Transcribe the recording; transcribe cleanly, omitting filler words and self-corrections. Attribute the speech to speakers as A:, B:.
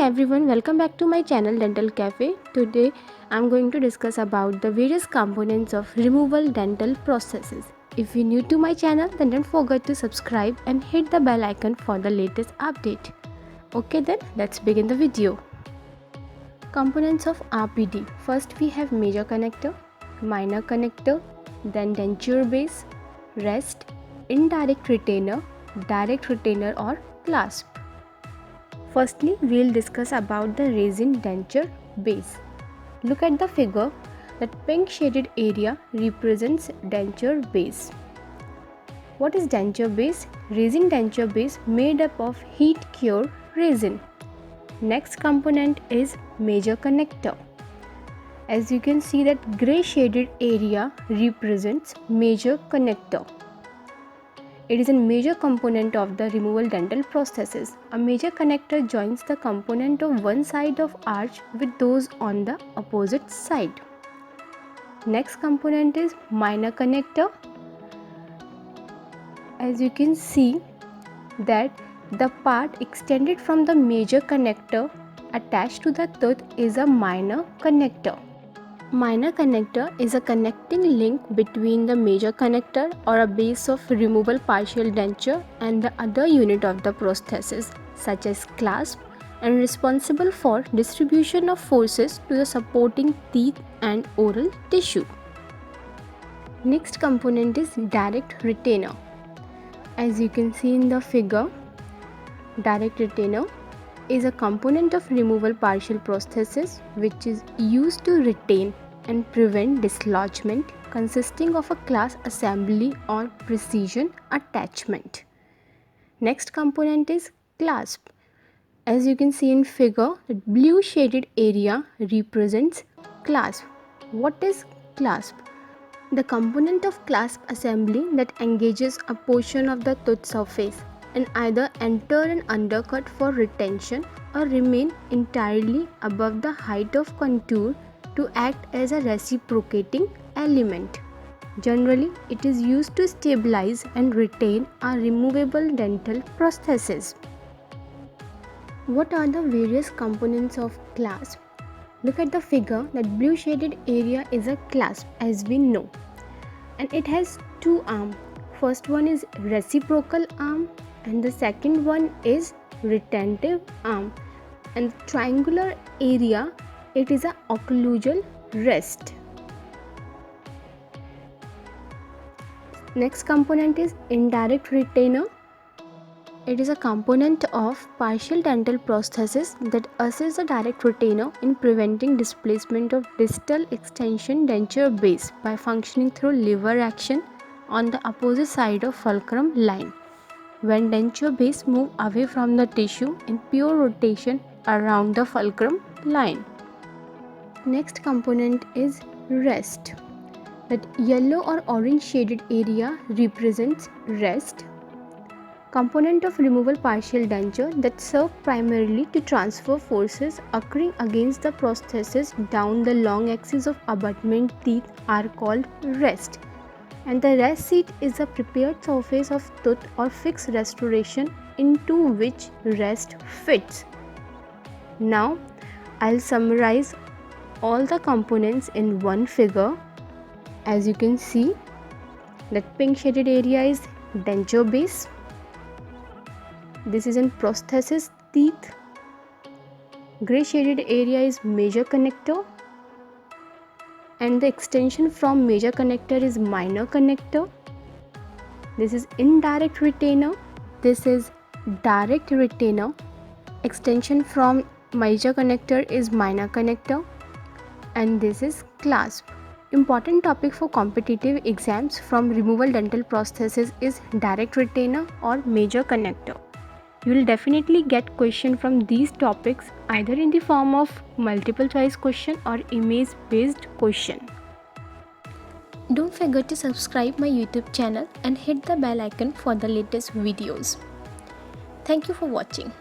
A: everyone, welcome back to my channel Dental Cafe. Today I'm going to discuss about the various components of removal dental processes. If you're new to my channel, then don't forget to subscribe and hit the bell icon for the latest update. Okay, then let's begin the video. Components of RPD. First we have major connector, minor connector, then denture base, rest, indirect retainer, direct retainer or clasp. Firstly, we'll discuss about the resin denture base. Look at the figure. That pink shaded area represents denture base. What is denture base? Resin denture base made up of heat cured resin. Next component is major connector. As you can see, that grey shaded area represents major connector. It is a major component of the removal dental processes. A major connector joins the component of one side of arch with those on the opposite side. Next component is minor connector. As you can see that the part extended from the major connector attached to the tooth is a minor connector. Minor connector is a connecting link between the major connector or a base of removable partial denture and the other unit of the prosthesis, such as clasp, and responsible for distribution of forces to the supporting teeth and oral tissue. Next component is direct retainer. As you can see in the figure, direct retainer is a component of removal partial prosthesis which is used to retain and prevent dislodgement, consisting of a glass assembly or precision attachment. Next component is clasp. As you can see in figure, the blue shaded area represents clasp. What is clasp? The component of clasp assembly that engages a portion of the tooth surface and either enter an undercut for retention or remain entirely above the height of contour to act as a reciprocating element. Generally, it is used to stabilize and retain a removable dental prosthesis. What are the various components of clasp? Look at the figure. That blue shaded area is a clasp, as we know, and it has two arms. First one is reciprocal arm and the second one is retentive arm, and the triangular area, it is a occlusal rest. Next component is indirect retainer. It is a component of partial dental prosthesis that assists the direct retainer in preventing displacement of distal extension denture base by functioning through lever action on the opposite side of fulcrum line when denture base move away from the tissue in pure rotation around the fulcrum line. Next component is rest. That yellow or orange shaded area represents rest. Component of removable partial denture that serve primarily to transfer forces occurring against the prosthesis down the long axis of abutment teeth are called rest, and the rest seat is a prepared surface of tooth or fixed restoration into which rest fits. Now I'll summarize all the components in one figure. As you can see, that pink shaded area is denture base. This is in prosthesis teeth. Grey shaded area is major connector, and the extension from major connector is minor connector. This is indirect retainer. This is direct retainer. Extension from major connector is minor connector, and this is clasp. Important topic for competitive exams from removal dental prosthesis is direct retainer or major connector. You will definitely get question from these topics either in the form of multiple choice question or image based question. Don't forget to subscribe my YouTube channel and hit the bell icon for the latest videos. Thank you for watching.